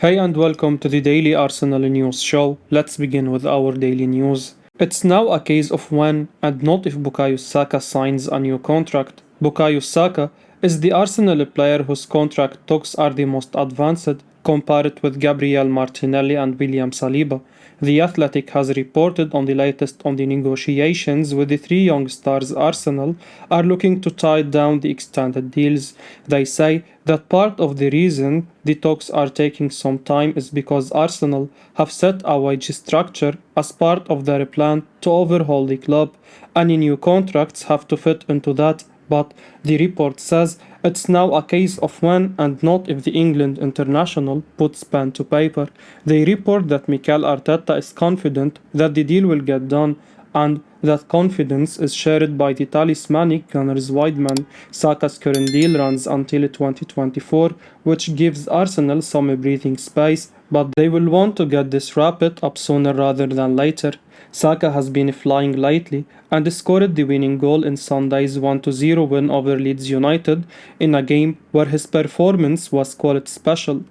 Hey and welcome to the Daily Arsenal News Show. Let's begin with our daily news. It's now a case of when and not if Bukayo Saka signs a new contract. Bukayo Saka is the Arsenal player whose contract talks are the most advanced, compared with Gabriel Martinelli and William Saliba. The Athletic has reported on the latest on the negotiations with the three young stars. Arsenal are looking to tie down the extended deals. They say that part of the reason the talks are taking some time is because Arsenal have set a wage structure as part of their plan to overhaul the club. Any new contracts have to fit into that, but the report says it's now a case of when and not if the England international puts pen to paper. They report that Mikel Arteta is confident that the deal will get done, and that confidence is shared by the talismanic Gunners wide man. Saka's current deal runs until 2024, which gives Arsenal some breathing space, but they will want to get this wrapped up sooner rather than later. Saka has been flying lately and scored the winning goal in Sunday's 1-0 win over Leeds United in a game where his performance was quite special.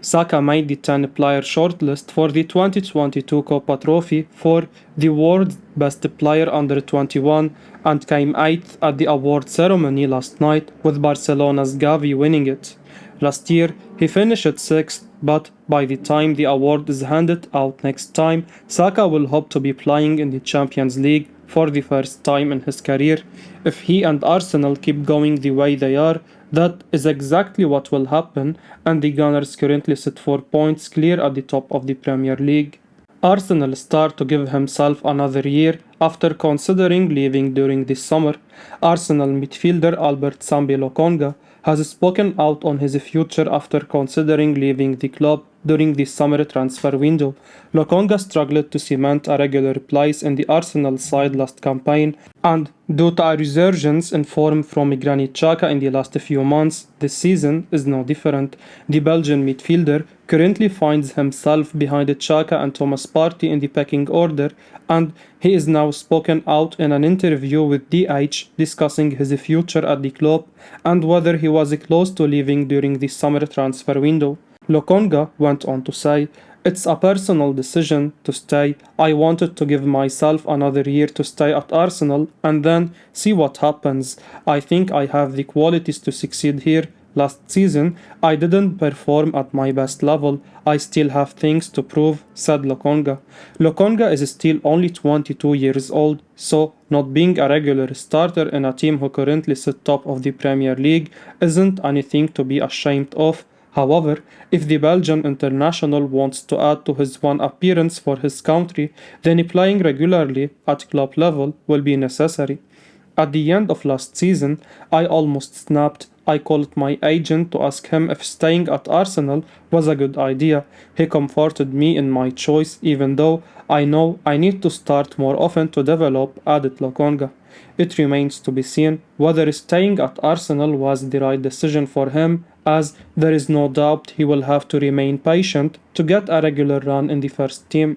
Saka made the 10-player shortlist for the 2022 Copa Trophy for the world's best player under 21 and came 8th at the award ceremony last night, with Barcelona's Gavi winning it. Last year, he finished 6th, but by the time the award is handed out next time, Saka will hope to be playing in the Champions League for the first time in his career. If he and Arsenal keep going the way they are, that is exactly what will happen, and the Gunners currently sit 4 points clear at the top of the Premier League. Arsenal start to give himself another year after considering leaving during this summer. Arsenal midfielder Albert Sambi Lokonga has spoken out on his future after considering leaving the club during the summer transfer window. Lokonga struggled to cement a regular place in the Arsenal side last campaign, and due to a resurgence in form from Granit Xhaka in the last few months, this season is no different. The Belgian midfielder currently finds himself behind Xhaka and Thomas Partey in the pecking order, and he is now spoken out in an interview with DH discussing his future at the club and whether he was close to leaving during the summer transfer window. Lokonga went on to say, "It's a personal decision to stay. I wanted to give myself another year to stay at Arsenal and then see what happens. I think I have the qualities to succeed here. Last season, I didn't perform at my best level. I still have things to prove," said Lokonga. Lokonga is still only 22 years old, so not being a regular starter in a team who currently sit top of the Premier League isn't anything to be ashamed of. However, if the Belgian international wants to add to his one appearance for his country, then playing regularly at club level will be necessary. At the end of last season, I almost snapped. I called my agent to ask him if staying at Arsenal was a good idea. He comforted me in my choice, even though I know I need to start more often to develop, added Lokonga. It remains to be seen whether staying at Arsenal was the right decision for him, as there is no doubt he will have to remain patient to get a regular run in the first team.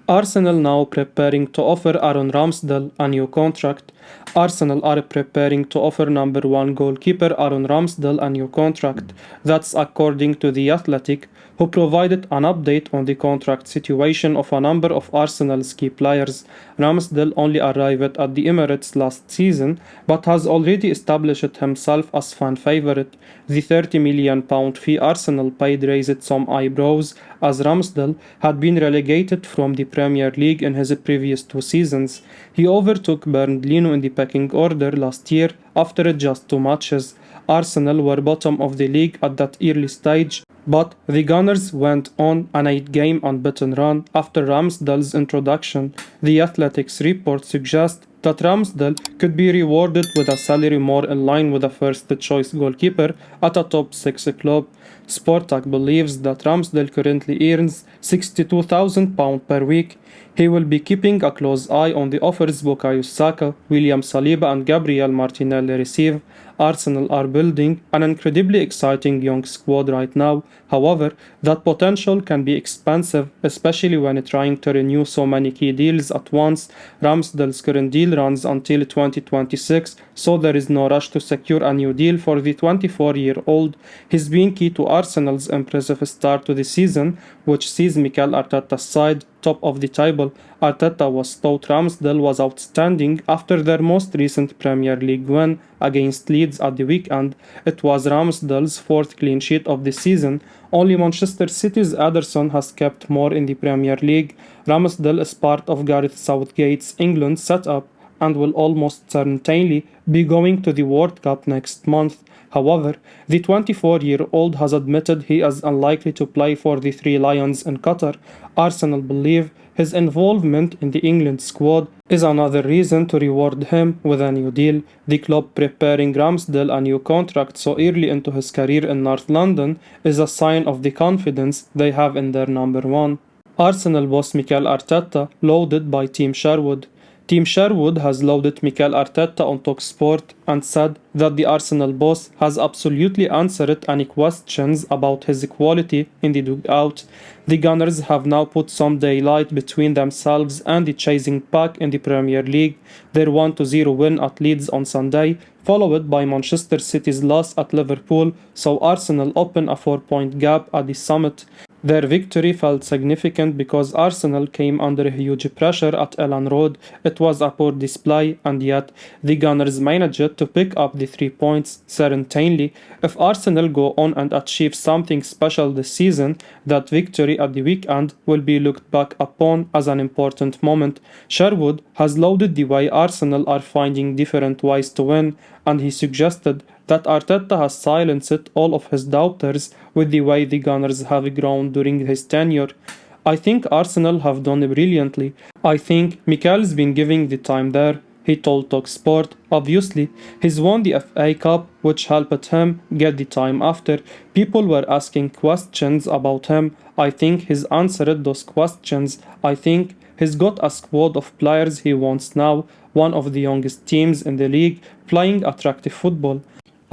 Arsenal now preparing to offer Aaron Ramsdale a new contract. Arsenal are preparing to offer number 1 goalkeeper Aaron Ramsdale a new contract. That's according to The Athletic, who provided an update on the contract situation of a number of Arsenal's key players. Ramsdale only arrived at the Emirates last season, but has already established himself as fan favourite. The £30 million fee Arsenal paid raised some eyebrows, as Ramsdale had been relegated from the Premier League in his previous 2 seasons. He overtook Bernd Leno in the pecking order last year after just 2 matches. Arsenal were bottom of the league at that early stage, but the Gunners went on an 8-game unbeaten run after Ramsdale's introduction. The Athletic's report suggests that Ramsdale could be rewarded with a salary more in line with a first-choice goalkeeper at a top-6 club. Sportak believes that Ramsdale currently earns £62,000 per week. He will be keeping a close eye on the offers Bukayo Saka, William Saliba and Gabriel Martinelli receive. Arsenal are building an incredibly exciting young squad right now. However, that potential can be expensive, especially when trying to renew so many key deals at once. Ramsdale's current deal runs until 2026, so there is no rush to secure a new deal for the 24-year-old. He's been key to Arsenal's impressive start to the season, which sees Mikel Arteta's side top of the table. Arteta was thought Ramsdale was outstanding after their most recent Premier League win against Leeds at the weekend. It was Ramsdale's fourth clean sheet of the season. Only Manchester City's Ederson has kept more in the Premier League. Ramsdale is part of Gareth Southgate's England setup and will almost certainly be going to the World Cup next month. However, the 24-year-old has admitted he is unlikely to play for the Three Lions in Qatar. Arsenal believe his involvement in the England squad is another reason to reward him with a new deal. The club preparing Ramsdale a new contract so early into his career in North London is a sign of the confidence they have in their number one. Arsenal boss Mikel Arteta lauded by Tim Sherwood. Tim Sherwood has lauded Mikel Arteta on TalkSport and said that the Arsenal boss has absolutely answered any questions about his quality in the dugout. The Gunners have now put some daylight between themselves and the chasing pack in the Premier League. Their 1-0 win at Leeds on Sunday, followed by Manchester City's loss at Liverpool, saw Arsenal open a 4-point gap at the summit. Their victory felt significant because Arsenal came under huge pressure at Elland Road. It was a poor display, and yet the Gunners managed to pick up the 3 points. Certainly, if Arsenal go on and achieve something special this season, that victory at the weekend will be looked back upon as an important moment. Sherwood has lauded the way Arsenal are finding different ways to win, and he suggested that Arteta has silenced all of his doubters with the way the Gunners have grown during his tenure. I think Arsenal have done brilliantly. I think Mikel's been giving the time there, he told TalkSport. Obviously, he's won the FA Cup, which helped him get the time after. People were asking questions about him. I think he's answered those questions. I think he's got a squad of players he wants now, one of the youngest teams in the league, playing attractive football.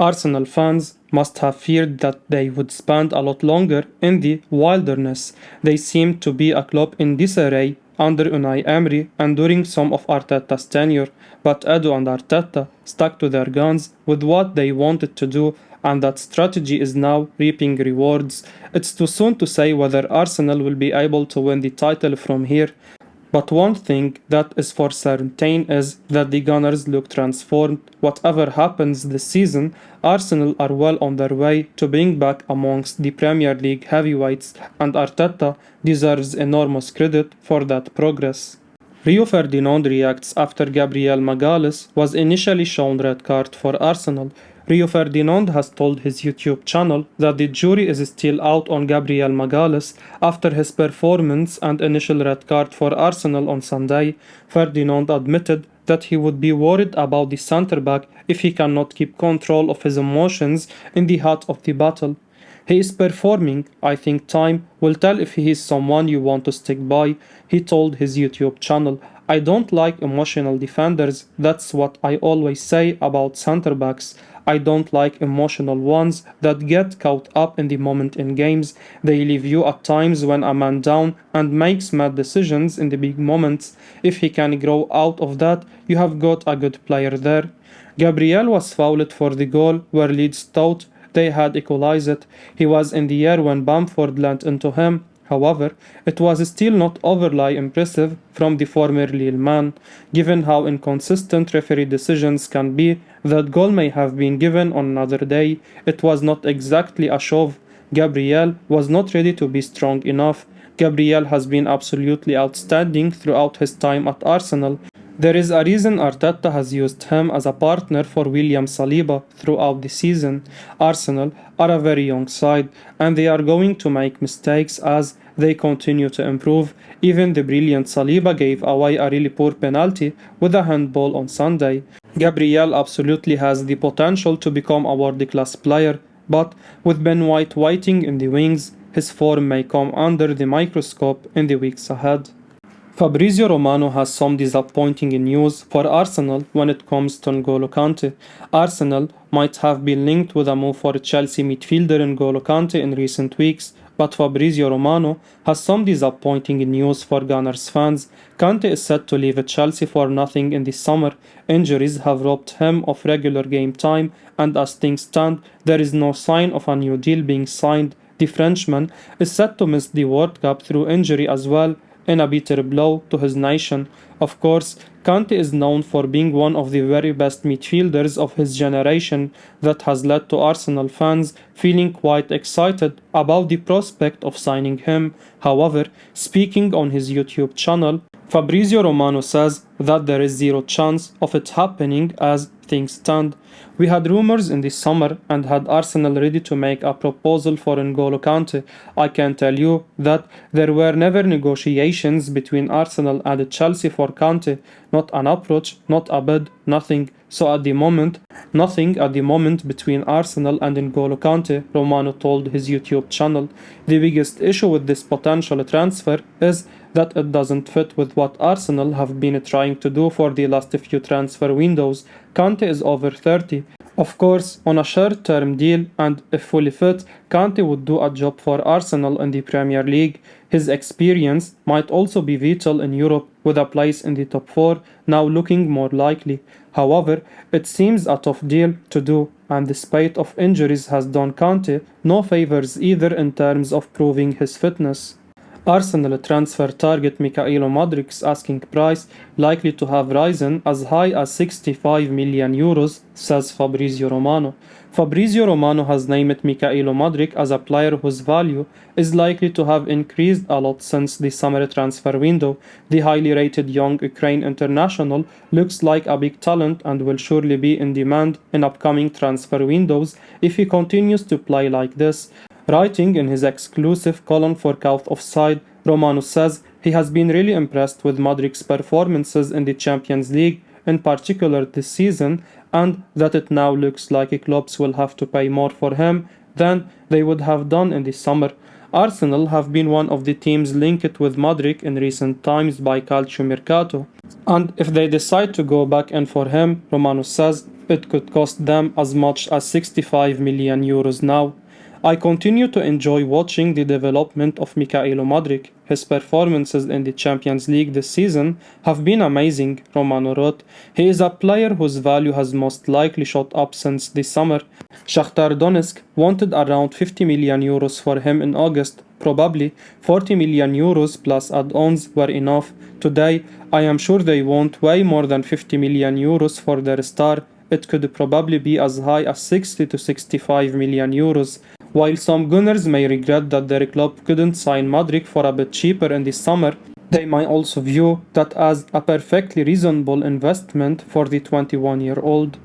Arsenal fans must have feared that they would spend a lot longer in the wilderness. They seemed to be a club in disarray under Unai Emery and during some of Arteta's tenure, but Edu and Arteta stuck to their guns with what they wanted to do, and that strategy is now reaping rewards. It's too soon to say whether Arsenal will be able to win the title from here. But one thing that is for certain is that the Gunners look transformed. Whatever happens this season, Arsenal are well on their way to being back amongst the Premier League heavyweights, and Arteta deserves enormous credit for that progress. Rio Ferdinand reacts after Gabriel Magalhaes was initially shown red card for Arsenal. Rio Ferdinand has told his YouTube channel that the jury is still out on Gabriel Magalhaes after his performance and initial red card for Arsenal on Sunday. Ferdinand admitted that he would be worried about the centre-back if he cannot keep control of his emotions in the heart of the battle. He is performing. I think time will tell if he is someone you want to stick by, he told his YouTube channel. I don't like emotional defenders. That's what I always say about centre-backs. I don't like emotional ones that get caught up in the moment in games. They leave you at times when a man down and makes mad decisions in the big moments. If he can grow out of that, you have got a good player there. Gabriel was fouled for the goal where Leeds thought they had equalized. He was in the air when Bamford landed into him. However, it was still not overly impressive from the former Lille man. Given how inconsistent referee decisions can be, that goal may have been given on another day. It was not exactly a shove. Gabriel was not ready to be strong enough. Gabriel has been absolutely outstanding throughout his time at Arsenal. There is a reason Arteta has used him as a partner for William Saliba throughout the season. Arsenal are a very young side, and they are going to make mistakes as they continue to improve. Even the brilliant Saliba gave away a really poor penalty with a handball on Sunday. Gabriel absolutely has the potential to become a world-class player, but with Ben White waiting in the wings, his form may come under the microscope in the weeks ahead. Fabrizio Romano has some disappointing news for Arsenal when it comes to N'Golo Kante. Arsenal might have been linked with a move for Chelsea midfielder N'Golo Kante in recent weeks, but Fabrizio Romano has some disappointing news for Gunners fans. Kante is set to leave Chelsea for nothing in the summer. Injuries have robbed him of regular game time, and as things stand, there is no sign of a new deal being signed. The Frenchman is set to miss the World Cup through injury as well, in a bitter blow to his nation. Of course, Kante is known for being one of the very best midfielders of his generation. That has led to Arsenal fans feeling quite excited about the prospect of signing him. However, speaking on his YouTube channel, Fabrizio Romano says that there is zero chance of it happening as things stand. We had rumors in the summer and had Arsenal ready to make a proposal for N'Golo Kante. I can tell you that there were never negotiations between Arsenal and Chelsea for Kante. Not an approach, not a bid, nothing. So at the moment, nothing at the moment between Arsenal and N'Golo Kante, Romano told his YouTube channel. The biggest issue with this potential transfer is that it doesn't fit with what Arsenal have been trying to do for the last few transfer windows. Kante is over 30. Of course, on a short-term deal and if fully fit, Kante would do a job for Arsenal in the Premier League. His experience might also be vital in Europe, with a place in the top 4 now looking more likely. However, it seems a tough deal to do, and the spate of injuries has done Kante no favours either in terms of proving his fitness. Arsenal transfer target Mykhaylo Mudryk's asking price likely to have risen as high as 65 million euros, says Fabrizio Romano. Fabrizio Romano has named Mykhaylo Mudryk as a player whose value is likely to have increased a lot since the summer transfer window. The highly rated young Ukraine international looks like a big talent and will surely be in demand in upcoming transfer windows if he continues to play like this. Writing in his exclusive column for Couth Offside, Romano says he has been really impressed with Mudryk's performances in the Champions League, in particular this season, and that it now looks like clubs will have to pay more for him than they would have done in the summer. Arsenal have been one of the teams linked with Mudryk in recent times by Calcio Mercato, and if they decide to go back in for him, Romano says it could cost them as much as 65 million euros now. I continue to enjoy watching the development of Mykhaylo Mudryk. His performances in the Champions League this season have been amazing, Romano wrote. He is a player whose value has most likely shot up since the summer. Shakhtar Donetsk wanted around 50 million euros for him in August. Probably 40 million euros plus add-ons were enough. Today, I am sure they want way more than 50 million euros for their star. It could probably be as high as 60 to 65 million euros. While some Gunners may regret that their club couldn't sign Mudryk for a bit cheaper in the summer, they might also view that as a perfectly reasonable investment for the 21-year-old.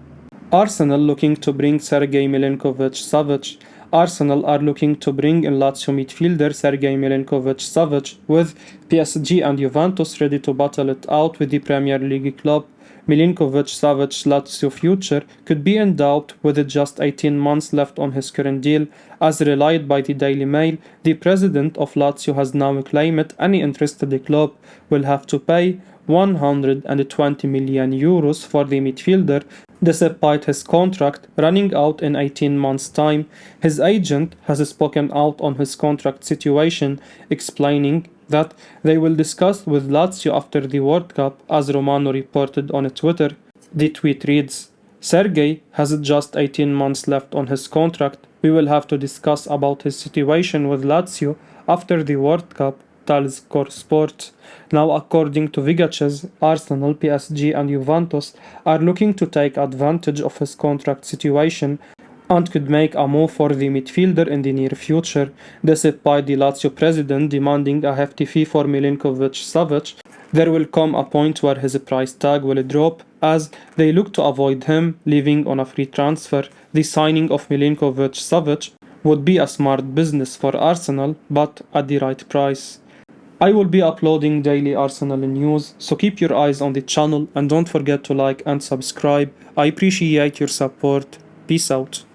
Arsenal looking to bring Sergej Milinkovic-Savic. Arsenal are looking to bring in Lazio midfielder Sergej Milinkovic-Savic, with PSG and Juventus ready to battle it out with the Premier League club. Milinkovic-Savic's Lazio future could be in doubt with just 18 months left on his current deal. As relayed by the Daily Mail, the president of Lazio has now claimed any interested club will have to pay 120 million euros for the midfielder, despite his contract running out in 18 months' time. His agent has spoken out on his contract situation, explaining that they will discuss with Lazio after the World Cup, as Romano reported on Twitter. The tweet reads, Sergey has just 18 months left on his contract. We will have to discuss about his situation with Lazio after the World Cup, tells Core Sport. Now, according to Vigaches, Arsenal, PSG and Juventus are looking to take advantage of his contract situation and could make a move for the midfielder in the near future, despite the Lazio president demanding a hefty fee for Milinkovic-Savic. There will come a point where his price tag will drop as they look to avoid him leaving on a free transfer. The signing of Milinkovic-Savic would be a smart business for Arsenal, but at the right price. I will be uploading daily Arsenal news, so keep your eyes on the channel and don't forget to like and subscribe. I appreciate your support. Peace out.